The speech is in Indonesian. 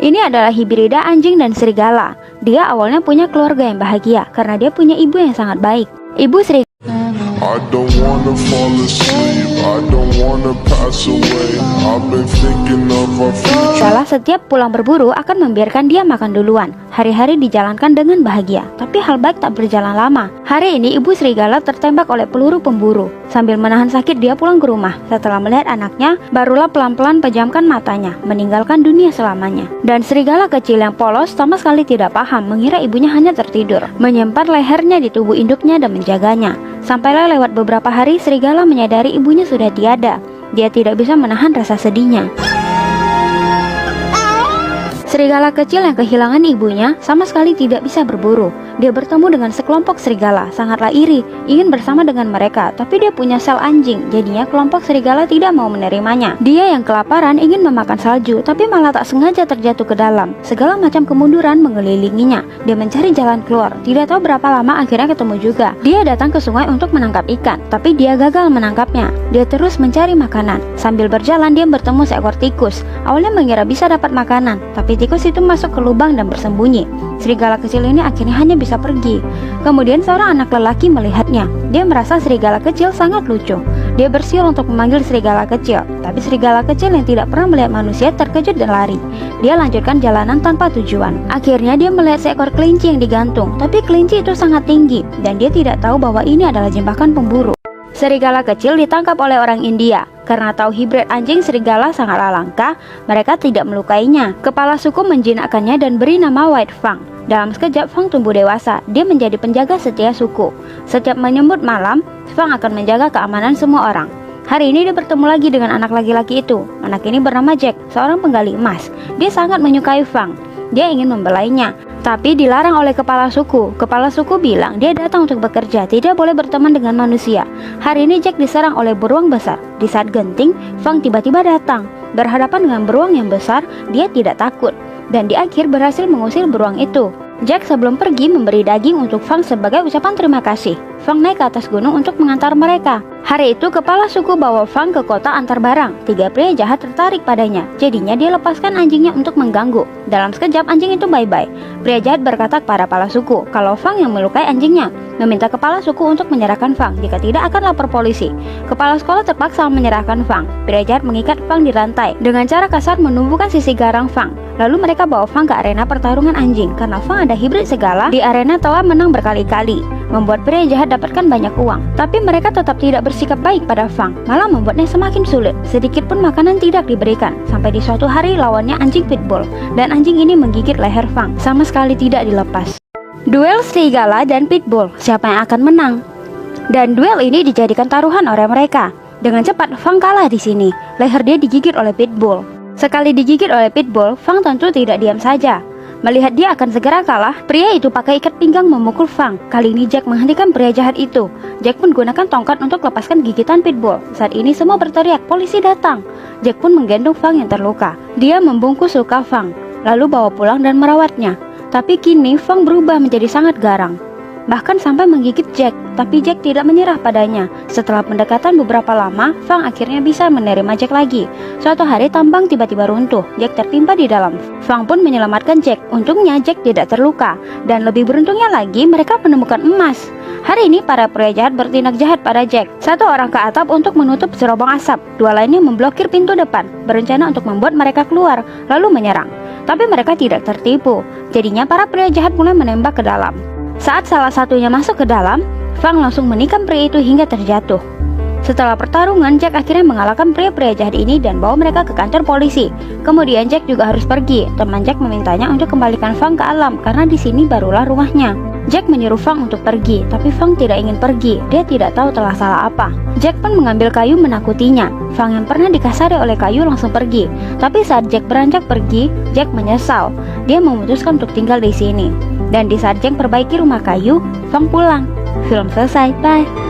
Ini adalah hibrida anjing dan serigala. Dia awalnya punya keluarga yang bahagia karena dia punya ibu yang sangat baik. Ibu serigala I don't wanna fall asleep, I don't wanna pass away. I've been thinking of our future. setiap pulang berburu akan membiarkan dia makan duluan. Hari-hari dijalankan dengan bahagia, tapi hal baik tak berjalan lama. Hari ini ibu serigala tertembak oleh peluru pemburu. Sambil menahan sakit dia pulang ke rumah. Setelah melihat anaknya, barulah pelan-pelan pejamkan matanya, meninggalkan dunia selamanya. Dan serigala kecil yang polos sama sekali tidak paham, mengira ibunya hanya tertidur, menyimpan lehernya di tubuh induknya dan menjaganya. Sampailah lewat beberapa hari, serigala menyadari ibunya sudah tiada. Dia tidak bisa menahan rasa sedihnya. Serigala kecil yang kehilangan ibunya sama sekali tidak bisa berburu. Dia bertemu dengan sekelompok serigala, sangatlah iri, ingin bersama dengan mereka, tapi dia punya sel anjing, jadinya kelompok serigala tidak mau menerimanya. Dia yang kelaparan ingin memakan salju, tapi malah tak sengaja terjatuh ke dalam. Segala macam kemunduran mengelilinginya. Dia mencari jalan keluar, tidak tahu berapa lama akhirnya ketemu juga. Dia datang ke sungai untuk menangkap ikan, tapi dia gagal menangkapnya. Dia terus mencari makanan. Sambil berjalan dia bertemu seekor tikus. Awalnya mengira bisa dapat makanan, tapi tikus itu masuk ke lubang dan bersembunyi. Serigala kecil ini akhirnya hanya bisa pergi. Kemudian seorang anak lelaki melihatnya. Dia merasa serigala kecil sangat lucu. Dia bersiul untuk memanggil serigala kecil, tapi serigala kecil yang tidak pernah melihat manusia terkejut dan lari. Dia lanjutkan jalanan tanpa tujuan. Akhirnya dia melihat seekor kelinci yang digantung, tapi kelinci itu sangat tinggi dan dia tidak tahu bahwa ini adalah jebakan pemburu. Serigala kecil ditangkap oleh orang India. Karena tahu hibrid anjing serigala sangatlah langka, mereka tidak melukainya. Kepala suku menjinakkannya dan beri nama White Fang. Dalam sekejap Fang tumbuh dewasa. Dia menjadi penjaga setia suku. Setiap menyambut malam, Fang akan menjaga keamanan semua orang. Hari ini dia bertemu lagi dengan anak laki-laki itu. Anak ini bernama Jack, seorang penggali emas. Dia sangat menyukai Fang. Dia ingin membelainya, tapi dilarang oleh kepala suku. Kepala suku bilang dia datang untuk bekerja, tidak boleh berteman dengan manusia. Hari ini Jack diserang oleh beruang besar. Di saat genting, Fang tiba-tiba datang. Berhadapan dengan beruang yang besar, dia tidak takut. Dan di akhir berhasil mengusir beruang itu. Jack sebelum pergi memberi daging untuk Fang sebagai ucapan terima kasih. Fang naik ke atas gunung untuk mengantar mereka. Hari itu kepala suku bawa Fang ke kota antar barang. 3 pria jahat tertarik padanya. Jadinya dia lepaskan anjingnya untuk mengganggu. Dalam sekejap anjing itu bye-bye. Pria jahat berkata kepada kepala suku kalau Fang yang melukai anjingnya, meminta kepala suku untuk menyerahkan Fang. Jika tidak akan lapor polisi. Kepala sekolah terpaksa menyerahkan Fang. Pria jahat mengikat Fang di rantai dengan cara kasar menumbuhkan sisi garang Fang. Lalu mereka bawa Fang ke arena pertarungan anjing. Karena Fang ada hibrid segala, di arena telah menang berkali-kali, membuat pria jahat dapatkan banyak uang. Tapi mereka tetap tidak bersikap baik pada Fang, malah membuatnya semakin sulit. Sedikit pun makanan tidak diberikan. Sampai di suatu hari lawannya anjing pitbull, dan anjing ini menggigit leher Fang, sama sekali tidak dilepas. Duel serigala dan pitbull, siapa yang akan menang? Dan duel ini dijadikan taruhan oleh mereka. Dengan cepat Fang kalah di sini. Leher dia digigit oleh pitbull. Sekali digigit oleh pitbull, Fang tentu tidak diam saja. Melihat dia akan segera kalah, pria itu pakai ikat pinggang memukul Fang. Kali ini Jack menghentikan pria jahat itu. Jack pun gunakan tongkat untuk lepaskan gigitan pitbull. Saat ini semua berteriak, polisi datang. Jack pun menggendong Fang yang terluka. Dia membungkus luka Fang, lalu bawa pulang dan merawatnya. Tapi kini Fang berubah menjadi sangat garang, bahkan sampai menggigit Jack. Tapi Jack tidak menyerah padanya. Setelah pendekatan beberapa lama, Fang akhirnya bisa menerima Jack lagi. Suatu hari tambang tiba-tiba runtuh. Jack tertimpa di dalam. Fang pun menyelamatkan Jack. Untungnya Jack tidak terluka. Dan lebih beruntungnya lagi, mereka menemukan emas. Hari ini para pria jahat bertindak jahat pada Jack. Satu orang ke atap untuk menutup serobong asap. Dua lainnya memblokir pintu depan, berencana untuk membuat mereka keluar, lalu menyerang. Tapi mereka tidak tertipu. Jadinya para pria jahat mulai menembak ke dalam. Saat salah satunya masuk ke dalam, Fang langsung menikam pria itu hingga terjatuh. Setelah pertarungan, Jack akhirnya mengalahkan pria-pria jahat ini dan bawa mereka ke kantor polisi. Kemudian Jack juga harus pergi. Teman Jack memintanya untuk kembalikan Fang ke alam karena di sini barulah rumahnya. Jack menyuruh Fang untuk pergi, tapi Fang tidak ingin pergi. Dia tidak tahu telah salah apa. Jack pun mengambil kayu menakutinya. Fang yang pernah dikasari oleh kayu langsung pergi. Tapi saat Jack beranjak pergi, Jack menyesal. Dia memutuskan untuk tinggal di sini. Dan di saat Jack perbaiki rumah kayu, Fang pulang. Film selesai, bye.